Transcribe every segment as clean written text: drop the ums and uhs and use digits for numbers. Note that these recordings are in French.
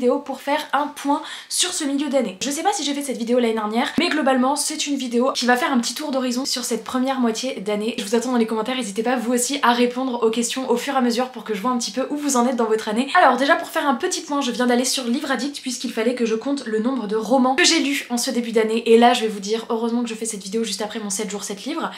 vidéo pour faire un point sur ce milieu d'année. Je sais pas si j'ai fait cette vidéo l'année dernière, mais globalement c'est une vidéo qui va faire un petit tour d'horizon sur cette première moitié d'année. Je vous attends dans les commentaires, n'hésitez pas vous aussi à répondre aux questions au fur et à mesure pour que je vois un petit peu où vous en êtes dans votre année. Alors déjà pour faire un petit point, je viens d'aller sur Livre Addict puisqu'il fallait que je compte le nombre de romans que j'ai lus en ce début d'année, et là je vais vous dire heureusement que je fais cette vidéo juste après mon 7 jours 7 livres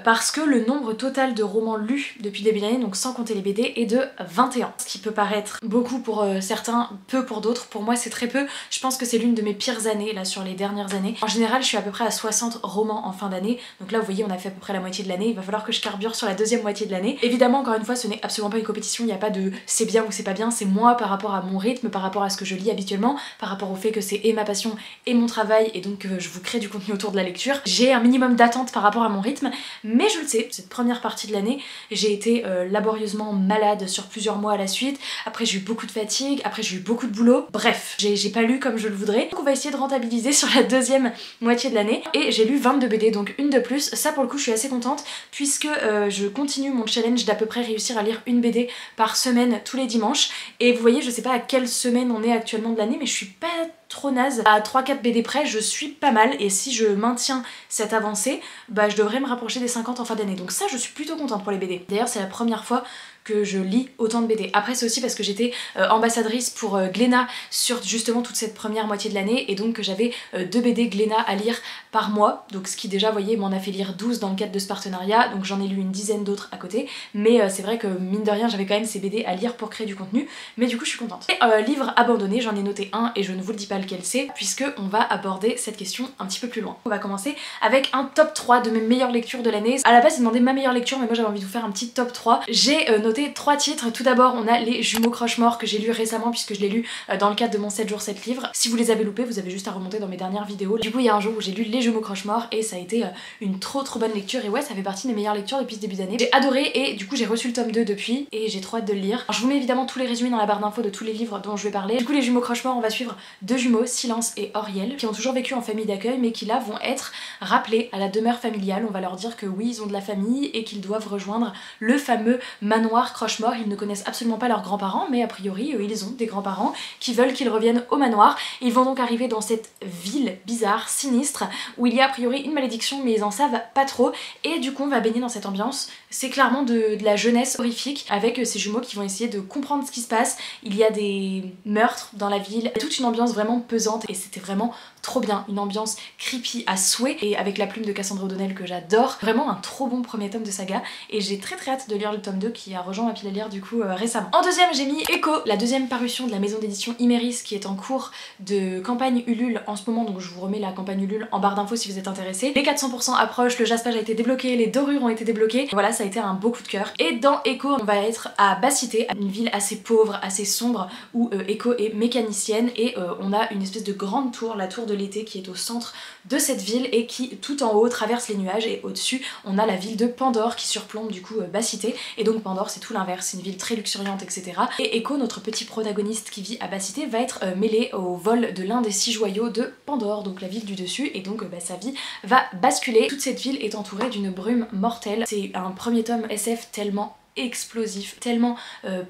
parce que le nombre total de romans lus depuis le début d'année, donc sans compter les BD, est de 21. Ce qui peut paraître beaucoup pour certains, peu pour d'autres. Pour moi c'est très peu. Je pense que c'est l'une de mes pires années là sur les dernières années. En général je suis à peu près à 60 romans en fin d'année, donc là vous voyez on a fait à peu près la moitié de l'année. Il va falloir que je carbure sur la deuxième moitié de l'année. Évidemment encore une fois ce n'est absolument pas une compétition, il n'y a pas de c'est bien ou c'est pas bien, c'est moi par rapport à mon rythme, par rapport à ce que je lis habituellement, par rapport au fait que c'est et ma passion et mon travail et donc je vous crée du contenu autour de la lecture. J'ai un minimum d'attente par rapport à mon rythme, mais je le sais, cette première partie de l'année j'ai été laborieusement malade sur plusieurs mois à la suite, après j'ai eu beaucoup de fatigue, après j'ai eu beaucoup de boulot, bref, j'ai pas lu comme je le voudrais. Donc on va essayer de rentabiliser sur la deuxième moitié de l'année, et j'ai lu 22 BD, donc une de plus. Ça pour le coup je suis assez contente puisque je continue mon challenge d'à peu près réussir à lire une BD par semaine tous les dimanches, et vous voyez je sais pas à quelle semaine on est actuellement de l'année, mais je suis pas trop naze. À 3-4 BD près, je suis pas mal, et si je maintiens cette avancée, bah je devrais me rapprocher des 50 en fin d'année. Donc ça, je suis plutôt contente pour les BD. D'ailleurs, c'est la première fois que je lis autant de BD. Après c'est aussi parce que j'étais ambassadrice pour Glénat sur justement toute cette première moitié de l'année, et donc j'avais 2 BD Glénat à lire par mois, donc ce qui déjà vous voyez m'en a fait lire 12 dans le cadre de ce partenariat, donc j'en ai lu une dizaine d'autres à côté, mais c'est vrai que mine de rien j'avais quand même ces BD à lire pour créer du contenu, mais du coup je suis contente. Et livre abandonné, j'en ai noté un et je ne vous le dis pas lequel c'est puisque on va aborder cette question un petit peu plus loin. On va commencer avec un top 3 de mes meilleures lectures de l'année. À la base il demandait ma meilleure lecture, mais moi j'avais envie de vous faire un petit top 3. J'ai noté 3 titres. Tout d'abord on a Les Jumeaux Croche-Mort que j'ai lu récemment puisque je l'ai lu dans le cadre de mon 7 jours 7 livres. Si vous les avez loupés, vous avez juste à remonter dans mes dernières vidéos. Du coup il y a un jour où j'ai lu Les Jumeaux Croche-Mort et ça a été une trop bonne lecture, et ouais ça fait partie des meilleures lectures depuis ce début d'année. J'ai adoré, et du coup j'ai reçu le tome 2 depuis et j'ai trop hâte de le lire. Alors, je vous mets évidemment tous les résumés dans la barre d'infos de tous les livres dont je vais parler. Du coup Les Jumeaux Croche-Mort, on va suivre 2 jumeaux, Silence et Auriel, qui ont toujours vécu en famille d'accueil mais qui là vont être rappelés à la demeure familiale. On va leur dire que oui ils ont de la famille et qu'ils doivent rejoindre le fameux manoir Croche-Mort. Ils ne connaissent absolument pas leurs grands-parents, mais a priori ils ont des grands-parents qui veulent qu'ils reviennent au manoir. Ils vont donc arriver dans cette ville bizarre, sinistre, où il y a a priori une malédiction mais ils en savent pas trop, et du coup on va baigner dans cette ambiance. C'est clairement de la jeunesse horrifique avec ces jumeaux qui vont essayer de comprendre ce qui se passe. Il y a des meurtres dans la ville, toute une ambiance vraiment pesante, et c'était vraiment trop bien, une ambiance creepy à souhait, et avec la plume de Cassandra O'Donnell que j'adore. Vraiment un trop bon premier tome de saga, et j'ai très hâte de lire le tome 2 qui a rejoint ma pile à lire du coup récemment. En deuxième j'ai mis Echo, la deuxième parution de la maison d'édition Imeris qui est en cours de campagne Ulule en ce moment, donc je vous remets la campagne Ulule en barre d'infos si vous êtes intéressés. Les 400% approchent, le jaspage a été débloqué, les dorures ont été débloquées, voilà ça a été un beau coup de cœur. Et dans Echo on va être à Basse-Cité, une ville assez pauvre, assez sombre, où Echo est mécanicienne, et on a une espèce de grande tour, la tour de l'été, qui est au centre de cette ville et qui tout en haut traverse les nuages, et au-dessus on a la ville de Pandore qui surplombe du coup Basse-Cité, et donc Pandore c'est tout l'inverse, c'est une ville très luxuriante etc. Et Echo, notre petit protagoniste qui vit à Basse-Cité, va être mêlé au vol de l'un des 6 joyaux de Pandore, donc la ville du dessus, et donc sa vie va basculer. Toute cette ville est entourée d'une brume mortelle. C'est un premier tome SF tellement explosif, tellement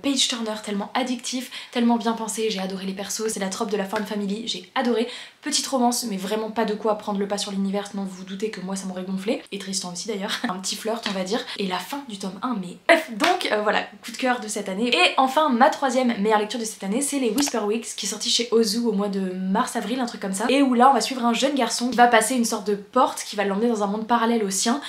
page turner, tellement addictif, tellement bien pensé. J'ai adoré les persos, c'est la trope de la Found Family, j'ai adoré. Petite romance, mais vraiment pas de quoi prendre le pas sur l'univers, sinon vous vous doutez que moi ça m'aurait gonflé, et Tristan aussi d'ailleurs. Un petit flirt on va dire, et la fin du tome 1, mais bref, donc voilà, coup de cœur de cette année. Et enfin ma troisième meilleure lecture de cette année, c'est les Whisper Weeks, qui est sorti chez Ozu au mois de mars-avril, un truc comme ça, et où là on va suivre un jeune garçon qui va passer une sorte de porte qui va l'emmener dans un monde parallèle au sien,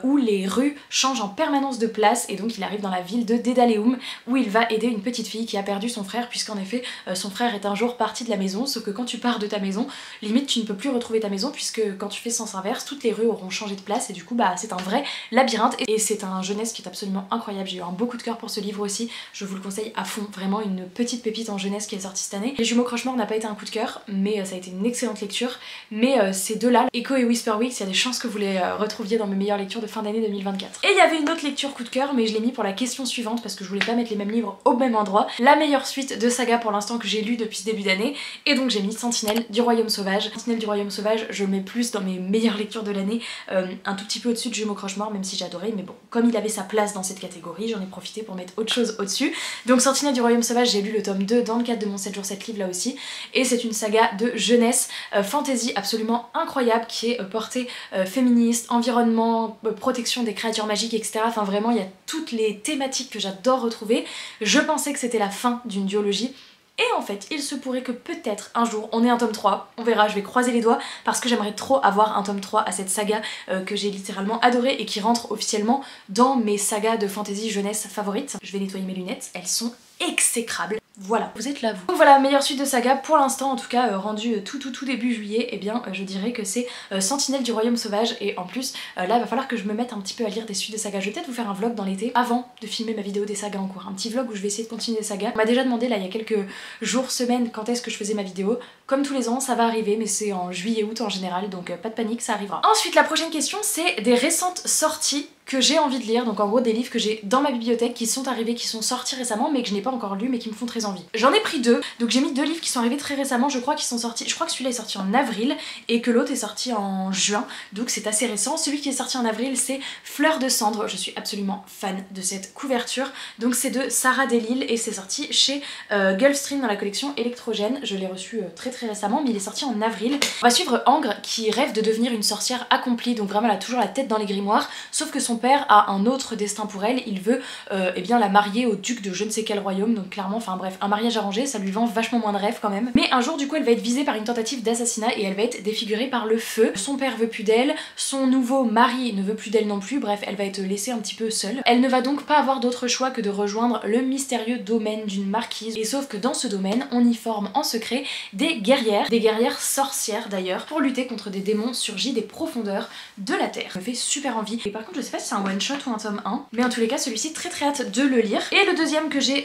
où les rues changent en permanence de place, et donc il arrive dans la ville de Dédaleum, où il va aider une petite fille qui a perdu son frère, puisqu'en effet son frère est un jour parti de la maison, sauf que quand tu pars de ta maison, limite tu ne peux plus retrouver ta maison, puisque quand tu fais sens inverse, toutes les rues auront changé de place, et du coup bah c'est un vrai labyrinthe, et c'est un jeunesse qui est absolument incroyable. J'ai eu un beau coup de cœur pour ce livre aussi, je vous le conseille à fond, vraiment une petite pépite en jeunesse qui est sortie cette année. Les Jumeaux Croche-Mort n'a pas été un coup de cœur, mais ça a été une excellente lecture. Mais ces deux-là, Echo et Whisper Weeks, il y a des chances que vous les retrouviez dans mes meilleures lectures de fin d'année 2024. Et il y avait une autre lecture coup de cœur, mais je l'ai mis pour la question suivante parce que je voulais pas mettre les mêmes livres au même endroit. La meilleure suite de saga pour l'instant que j'ai lu depuis ce début d'année, et donc j'ai mis Sentinelle du Royaume Royaume Sauvage. Sentinelle du Royaume Sauvage, je le mets plus dans mes meilleures lectures de l'année, un tout petit peu au-dessus de Jumeaux Croche-Mort, même si j'adorais, mais bon, comme il avait sa place dans cette catégorie, j'en ai profité pour mettre autre chose au-dessus. Donc Sentinelle du Royaume Sauvage, j'ai lu le tome 2 dans le cadre de mon 7 jours 7 livres là aussi, et c'est une saga de jeunesse, fantasy absolument incroyable, qui est portée féministe, environnement, protection des créatures magiques, etc. Enfin vraiment, il y a toutes les thématiques que j'adore retrouver. Je pensais que c'était la fin d'une duologie, et en fait, il se pourrait que peut-être un jour on ait un tome 3, on verra, je vais croiser les doigts parce que j'aimerais trop avoir un tome 3 à cette saga que j'ai littéralement adorée et qui rentre officiellement dans mes sagas de fantasy jeunesse favorites. Je vais nettoyer mes lunettes, elles sont exécrables. Voilà, vous êtes là vous. Donc voilà, meilleure suite de saga pour l'instant, en tout cas rendu tout début juillet, et bien je dirais que c'est Sentinelle du Royaume Sauvage, et en plus là il va falloir que je me mette un petit peu à lire des suites de sagas. Je vais peut-être vous faire un vlog dans l'été avant de filmer ma vidéo des sagas en cours, un petit vlog où je vais essayer de continuer les sagas. On m'a déjà demandé là il y a quelques jours, semaines, quand est-ce que je faisais ma vidéo. Comme tous les ans ça va arriver, mais c'est en juillet-août en général, donc pas de panique, ça arrivera. Ensuite la prochaine question, c'est des récentes sorties que j'ai envie de lire, donc en gros des livres que j'ai dans ma bibliothèque qui sont arrivés, qui sont sortis récemment mais que je n'ai pas encore lu mais qui me font très envie. J'en ai pris deux, donc j'ai mis deux livres qui sont arrivés très récemment, je crois qu'ils sont sortis, je crois que celui-là est sorti en avril et que l'autre est sorti en juin, donc c'est assez récent. Celui qui est sorti en avril c'est Fleur de cendre, je suis absolument fan de cette couverture, donc c'est de Sarah Delisle et c'est sorti chez Gulfstream dans la collection Électrogène. Je l'ai reçu très récemment mais il est sorti en avril. On va suivre Angre qui rêve de devenir une sorcière accomplie, donc vraiment elle a toujours la tête dans les grimoires, sauf que son père a un autre destin pour elle, il veut eh bien la marier au duc de je ne sais quel royaume, donc clairement, enfin bref, un mariage arrangé, ça lui vend vachement moins de rêves quand même. Mais un jour du coup elle va être visée par une tentative d'assassinat et elle va être défigurée par le feu. Son père veut plus d'elle, son nouveau mari ne veut plus d'elle non plus, bref elle va être laissée un petit peu seule. Elle ne va donc pas avoir d'autre choix que de rejoindre le mystérieux domaine d'une marquise, et sauf que dans ce domaine on y forme en secret des guerrières sorcières d'ailleurs, pour lutter contre des démons surgis des profondeurs de la terre. Ça me fait super envie, et par contre je sais pas si c'est un one shot ou un tome 1, mais en tous les cas celui-ci très hâte de le lire. Et le deuxième que j'ai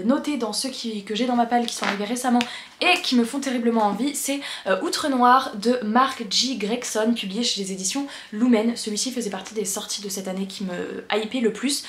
noté dans ceux que j'ai dans ma palle qui sont arrivés récemment et qui me font terriblement envie, c'est Outre Noir de Mark J. Gregson, publié chez les éditions Lumen. Celui-ci faisait partie des sorties de cette année qui me hypait le plus.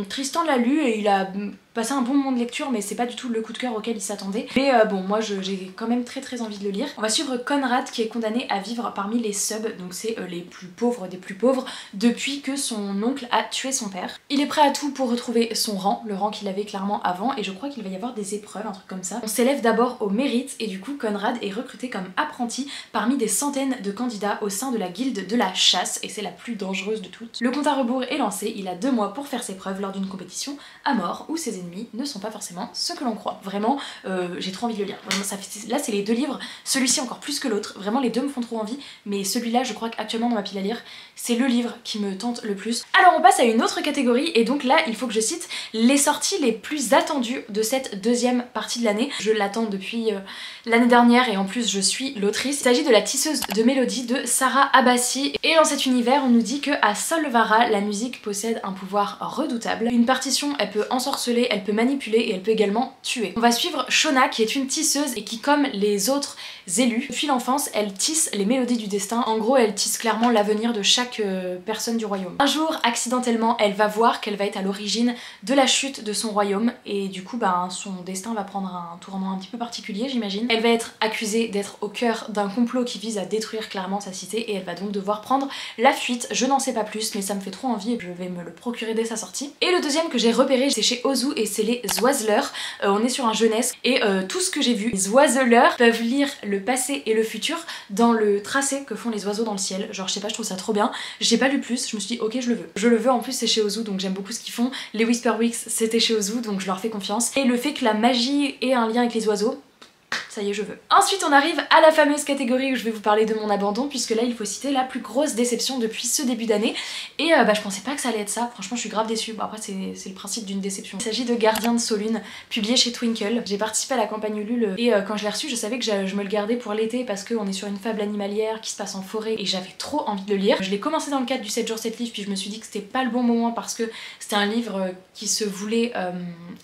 Tristan l'a lu et il a passé un bon moment de lecture, mais c'est pas du tout le coup de cœur auquel il s'attendait. Mais bon, moi j'ai quand même très envie de le lire. On va suivre Conrad qui est condamné à vivre parmi les subs, donc c'est les plus pauvres des plus pauvres, depuis que son oncle a tué son père. Il est prêt à tout pour retrouver son rang, le rang qu'il avait clairement avant, et je crois qu'il va y avoir des épreuves, un truc comme ça. On s'élève d'abord au mérite, et du coup Conrad est recruté comme apprenti parmi des centaines de candidats au sein de la guilde de la chasse, et c'est la plus dangereuse de toutes. Le compte à rebours est lancé, il a 2 mois pour faire ses preuves lors d'une compétition à mort où ses ennemis ne sont pas forcément ce que l'on croit. Vraiment, j'ai trop envie de le lire. Vraiment, là c'est les deux livres, celui-ci encore plus que l'autre, vraiment les deux me font trop envie, mais celui-là je crois qu'actuellement dans ma pile à lire, c'est le livre qui me tente le plus. Alors on passe à une autre catégorie, et donc là il faut que je cite les sorties les plus attendues de cette deuxième partie de l'année. Je l'attends depuis l'année dernière et en plus je suis l'autrice. Il s'agit de La tisseuse de mélodie de Sarah Abbasi, et dans cet univers on nous dit que à Solvara la musique possède un pouvoir redoutable. Une partition elle peut ensorceler, elle peut manipuler et elle peut également tuer. On va suivre Shona qui est une tisseuse et qui, comme les autres élus, depuis l'enfance elle tisse les mélodies du destin. En gros elle tisse clairement l'avenir de chaque personne du royaume. Un jour accidentellement elle va voir qu'elle va être à l'origine de la chute de son royaume, et du coup son destin va prendre un tournant un petit peu particulier j'imagine. Elle va être accusée d'être au cœur d'un complot qui vise à détruire clairement sa cité, et elle va donc devoir prendre la fuite. Je n'en sais pas plus mais ça me fait trop envie et je vais me le procurer dès sa sortie. Et le deuxième que j'ai repéré c'est chez Ozu et c'est les oiseleurs. On est sur un jeunesse et tout ce que j'ai vu, les oiseleurs peuvent lire le passé et le futur dans le tracé que font les oiseaux dans le ciel. Genre je sais pas, je trouve ça trop bien. J'ai pas lu plus, je me suis dit ok je le veux. Je le veux, en plus c'est chez Ozu donc j'aime beaucoup ce qu'ils font. Les Whisperwicks c'était chez Ozu donc je leur fais confiance. Et le fait que la magie ait un lien avec les oiseaux, ça y est je veux. Ensuite on arrive à la fameuse catégorie où je vais vous parler de mon abandon, puisque là il faut citer la plus grosse déception depuis ce début d'année, et je pensais pas que ça allait être ça, franchement je suis grave déçue. Bon après c'est le principe d'une déception. Il s'agit de Gardien de Solune, publié chez Twinkle. J'ai participé à la campagne Ulule et quand je l'ai reçu je savais que je me le gardais pour l'été parce qu'on est sur une fable animalière qui se passe en forêt et j'avais trop envie de le lire. Je l'ai commencé dans le cadre du 7 jours 7 livres, puis je me suis dit que c'était pas le bon moment parce que c'était un livre qui se voulait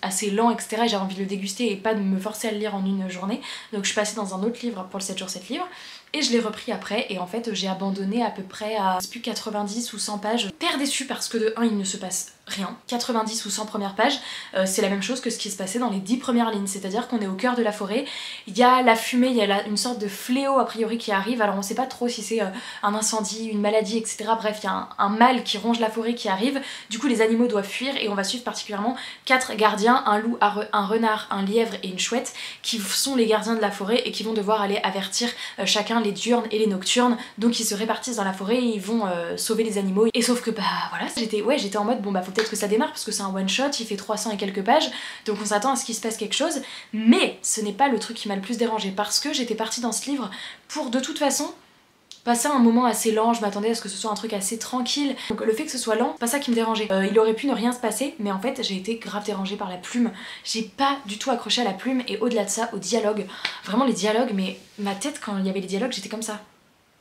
assez lent etc, et j'avais envie de le déguster et pas de me forcer à le lire en une journée. Donc je suis passée dans un autre livre pour le 7 jours 7 livres. et je l'ai repris après et en fait j'ai abandonné à peu près à je sais plus 90 ou 100 pages. Hyper déçue parce que de 1 il ne se passe rien. 90 ou 100 premières pages, c'est la même chose que ce qui se passait dans les 10 premières lignes, c'est-à-dire qu'on est au cœur de la forêt, il y a la fumée, il y a une sorte de fléau a priori qui arrive, alors on sait pas trop si c'est un incendie, une maladie, etc. Bref, il y a un mal qui ronge la forêt qui arrive, du coup les animaux doivent fuir et on va suivre particulièrement 4 gardiens, un loup, un renard, un lièvre et une chouette, qui sont les gardiens de la forêt et qui vont devoir aller avertir chacun les diurnes et les nocturnes, donc ils se répartissent dans la forêt et ils vont sauver les animaux. Et sauf que bah voilà, j'étais en mode bon bah faut peut-être que ça démarre parce que c'est un one shot, il fait 300 et quelques pages, donc on s'attend à ce qu'il se passe quelque chose, mais ce n'est pas le truc qui m'a le plus dérangé parce que j'étais partie dans ce livre pour de toute façon passer un moment assez lent, je m'attendais à ce que ce soit un truc assez tranquille, donc le fait que ce soit lent, c'est pas ça qui me dérangeait. Il aurait pu ne rien se passer, mais en fait j'ai été grave dérangée par la plume, j'ai pas du tout accroché à la plume et au-delà de ça, au dialogue, vraiment les dialogues, mais ma tête quand il y avait les dialogues j'étais comme ça.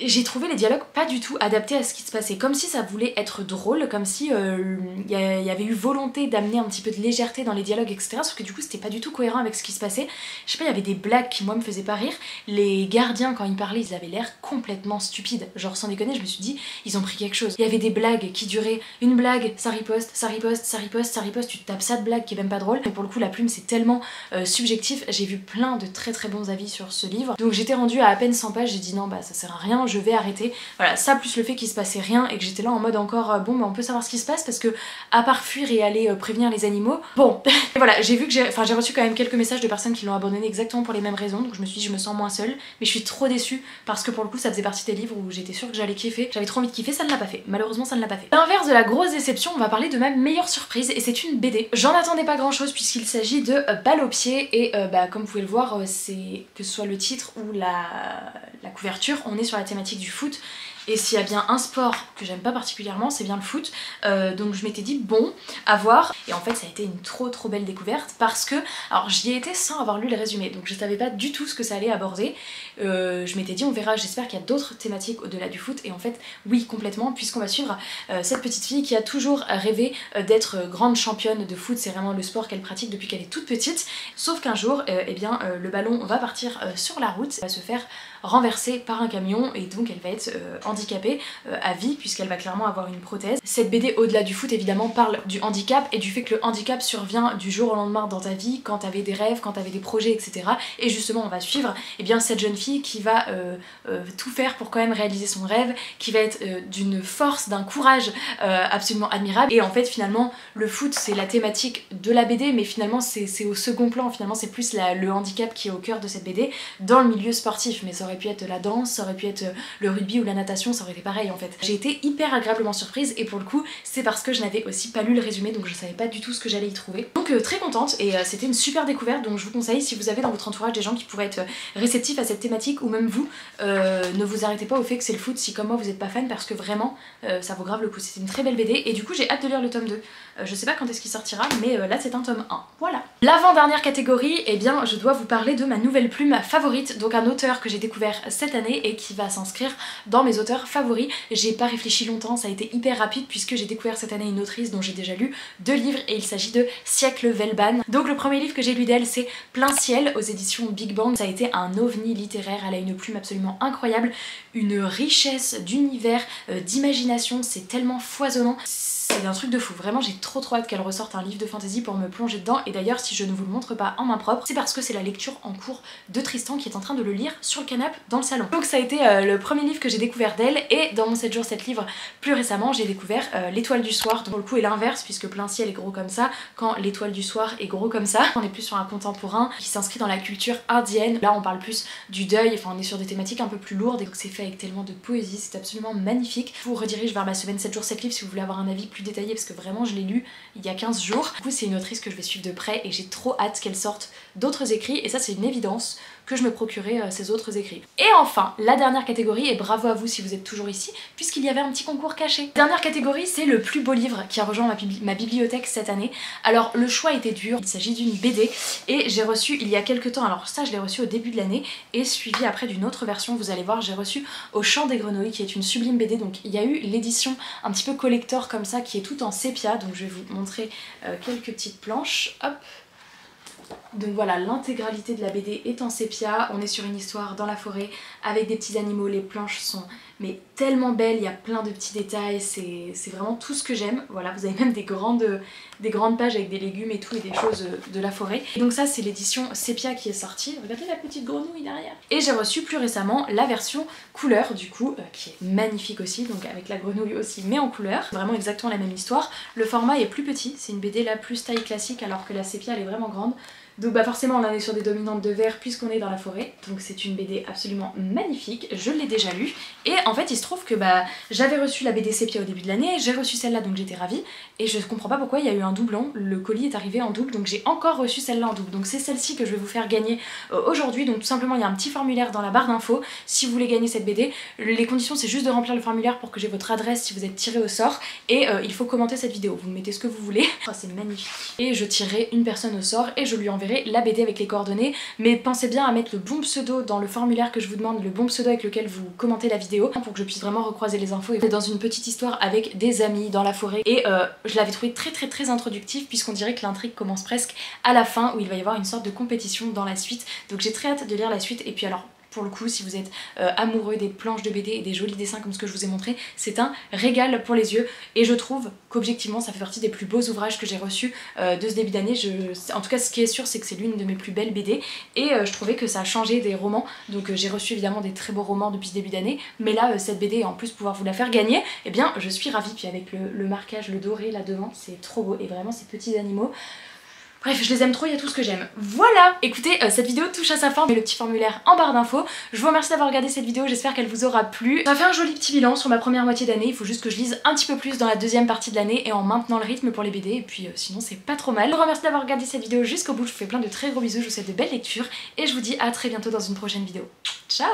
J'ai trouvé les dialogues pas du tout adaptés à ce qui se passait, comme si ça voulait être drôle, comme si y avait eu volonté d'amener un petit peu de légèreté dans les dialogues, etc. Sauf que du coup c'était pas du tout cohérent avec ce qui se passait. Je sais pas, il y avait des blagues qui moi me faisaient pas rire. Les gardiens quand ils parlaient ils avaient l'air complètement stupides. Genre sans déconner je me suis dit ils ont pris quelque chose. Il y avait des blagues qui duraient une blague, ça riposte, ça riposte, ça riposte, ça riposte, tu te tapes ça de blague qui est même pas drôle. Mais pour le coup la plume c'est tellement subjectif. J'ai vu plein de très très bons avis sur ce livre. Donc j'étais rendue à peine 100 pages, j'ai dit non bah ça sert à rien, je vais arrêter. Voilà, ça plus le fait qu'il se passait rien et que j'étais là en mode encore bon bah on peut savoir ce qui se passe parce que à part fuir et aller prévenir les animaux, bon et voilà, j'ai vu que j'ai reçu quand même quelques messages de personnes qui l'ont abandonné exactement pour les mêmes raisons, donc je me suis dit je me sens moins seule, mais je suis trop déçue parce que pour le coup ça faisait partie des livres où j'étais sûre que j'allais kiffer, j'avais trop envie de kiffer, ça ne l'a pas fait, malheureusement ça ne l'a pas fait. À l'inverse de la grosse déception, on va parler de ma meilleure surprise et c'est une BD. J'en attendais pas grand chose puisqu'il s'agit de Balle au pied et bah comme vous pouvez le voir c'est que ce soit le titre ou la couverture, on est sur la thématique du foot. Et s'il y a bien un sport que j'aime pas particulièrement, c'est bien le foot. Donc je m'étais dit bon, à voir. Et en fait ça a été une trop belle découverte parce que, alors j'y ai été sans avoir lu le résumé, donc je savais pas du tout ce que ça allait aborder. Je m'étais dit on verra, j'espère qu'il y a d'autres thématiques au-delà du foot. Et en fait oui complètement, puisqu'on va suivre cette petite fille qui a toujours rêvé d'être grande championne de foot. C'est vraiment le sport qu'elle pratique depuis qu'elle est toute petite. Sauf qu'un jour, eh bien le ballon va partir sur la route, va se faire renversée par un camion et donc elle va être handicapée à vie puisqu'elle va clairement avoir une prothèse. Cette BD au-delà du foot évidemment parle du handicap et du fait que le handicap survient du jour au lendemain dans ta vie quand t'avais des rêves, quand t'avais des projets, etc. Et justement on va suivre bien cette jeune fille qui va tout faire pour quand même réaliser son rêve, qui va être d'une force, d'un courage absolument admirable. Et en fait finalement le foot c'est la thématique de la BD, mais finalement c'est au second plan, finalement c'est plus le handicap qui est au cœur de cette BD dans le milieu sportif, mais ça aurait pu être la danse, ça aurait pu être le rugby ou la natation, ça aurait été pareil en fait. J'ai été hyper agréablement surprise et pour le coup c'est parce que je n'avais aussi pas lu le résumé, donc je savais pas du tout ce que j'allais y trouver. Donc très contente et c'était une super découverte, donc je vous conseille si vous avez dans votre entourage des gens qui pourraient être réceptifs à cette thématique ou même vous, ne vous arrêtez pas au fait que c'est le foot si comme moi vous êtes pas fan parce que vraiment ça vaut grave le coup. C'est une très belle BD et du coup j'ai hâte de lire le tome 2. Je sais pas quand est-ce qu'il sortira mais là c'est un tome 1. Voilà. L'avant-dernière catégorie, eh bien je dois vous parler de ma nouvelle plume favorite, donc un auteur que j'ai découvert cette année et qui va s'inscrire dans mes auteurs favoris. J'ai pas réfléchi longtemps, ça a été hyper rapide puisque j'ai découvert cette année une autrice dont j'ai déjà lu 2 livres et il s'agit de Siècle Velban. Donc le premier livre que j'ai lu d'elle c'est Plein ciel aux éditions Big Bang. Ça a été un ovni littéraire, elle a une plume absolument incroyable, une richesse d'univers, d'imagination, c'est tellement foisonnant. C'est un truc de fou, vraiment j'ai trop hâte qu'elle ressorte un livre de fantasy pour me plonger dedans et d'ailleurs si je ne vous le montre pas en main propre c'est parce que c'est la lecture en cours de Tristan qui est en train de le lire sur le canapé dans le salon. Donc ça a été le premier livre que j'ai découvert d'elle et dans mon 7 jours 7 livres plus récemment j'ai découvert L'étoile du soir, donc pour le coup est l'inverse puisque Plein ciel est gros comme ça quand L'étoile du soir est gros comme ça. On est plus sur un contemporain qui s'inscrit dans la culture indienne, là on parle plus du deuil, enfin on est sur des thématiques un peu plus lourdes et donc c'est fait avec tellement de poésie, c'est absolument magnifique. Je vous redirige vers ma semaine 7 jours 7 livres si vous voulez avoir un avis plus détaillé parce que vraiment je l'ai lu il y a 15 jours. Du coup c'est une autrice que je vais suivre de près et j'ai trop hâte qu'elle sorte d'autres écrits et ça c'est une évidence que je me procurais ces autres écrits. Et enfin, la dernière catégorie, et bravo à vous si vous êtes toujours ici, puisqu'il y avait un petit concours caché. La dernière catégorie, c'est le plus beau livre qui a rejoint ma bibliothèque cette année. Alors le choix était dur, il s'agit d'une BD et j'ai reçu il y a quelques temps, alors ça je l'ai reçu au début de l'année et suivi après d'une autre version, vous allez voir, j'ai reçu Au chant des grenouilles qui est une sublime BD, donc il y a eu l'édition un petit peu collector comme ça qui est tout en sépia, donc je vais vous montrer quelques petites planches, hop. Donc voilà, l'intégralité de la BD est en sépia, on est sur une histoire dans la forêt avec des petits animaux. Les planches sont mais tellement belles, il y a plein de petits détails, c'est vraiment tout ce que j'aime. Voilà, vous avez même des grandes pages avec des légumes et tout et des choses de la forêt. Et donc ça c'est l'édition Sépia qui est sortie. Regardez la petite grenouille derrière. Et j'ai reçu plus récemment la version couleur du coup, qui est magnifique aussi, donc avec la grenouille aussi mais en couleur. Vraiment exactement la même histoire. Le format est plus petit, c'est une BD là plus taille classique alors que la Sépia elle est vraiment grande. Donc bah forcément là on est sur des dominantes de vert puisqu'on est dans la forêt. Donc c'est une BD absolument magnifique, je l'ai déjà lue. Et en fait il se trouve que bah j'avais reçu la BD Sépia au début de l'année, j'ai reçu celle-là donc j'étais ravie. Et je comprends pas pourquoi il y a eu un doublon, le colis est arrivé en double donc j'ai encore reçu celle-là en double. Donc c'est celle-ci que je vais vous faire gagner aujourd'hui. Donc tout simplement il y a un petit formulaire dans la barre d'infos si vous voulez gagner cette BD. Les conditions c'est juste de remplir le formulaire pour que j'ai votre adresse si vous êtes tiré au sort. Et il faut commenter cette vidéo, vous mettez ce que vous voulez. Oh, c'est magnifique. Et je tirerai une personne au sort et je lui enverrai la BD avec les coordonnées, mais pensez bien à mettre le bon pseudo dans le formulaire que je vous demande, le bon pseudo avec lequel vous commentez la vidéo pour que je puisse vraiment recroiser les infos. Et dans une petite histoire avec des amis dans la forêt et je l'avais trouvé très introductif puisqu'on dirait que l'intrigue commence presque à la fin où il va y avoir une sorte de compétition dans la suite. Donc j'ai très hâte de lire la suite. Et puis alors pour le coup si vous êtes amoureux des planches de BD et des jolis dessins comme ce que je vous ai montré, c'est un régal pour les yeux et je trouve qu'objectivement ça fait partie des plus beaux ouvrages que j'ai reçus de ce début d'année. En tout cas ce qui est sûr c'est que c'est l'une de mes plus belles BD et je trouvais que ça a changé des romans. Donc j'ai reçu évidemment des très beaux romans depuis ce début d'année, mais là cette BD et en plus pouvoir vous la faire gagner, eh bien je suis ravie. Puis avec le marquage, le doré là devant, c'est trop beau et vraiment ces petits animaux. Bref, je les aime trop, il y a tout ce que j'aime. Voilà. Écoutez, cette vidéo touche à sa fin, mais le petit formulaire en barre d'infos. Je vous remercie d'avoir regardé cette vidéo, j'espère qu'elle vous aura plu. Ça fait un joli petit bilan sur ma première moitié d'année, il faut juste que je lise un petit peu plus dans la deuxième partie de l'année et en maintenant le rythme pour les BD, et puis sinon c'est pas trop mal. Je vous remercie d'avoir regardé cette vidéo jusqu'au bout, je vous fais plein de très gros bisous, je vous souhaite de belles lectures, et je vous dis à très bientôt dans une prochaine vidéo. Ciao.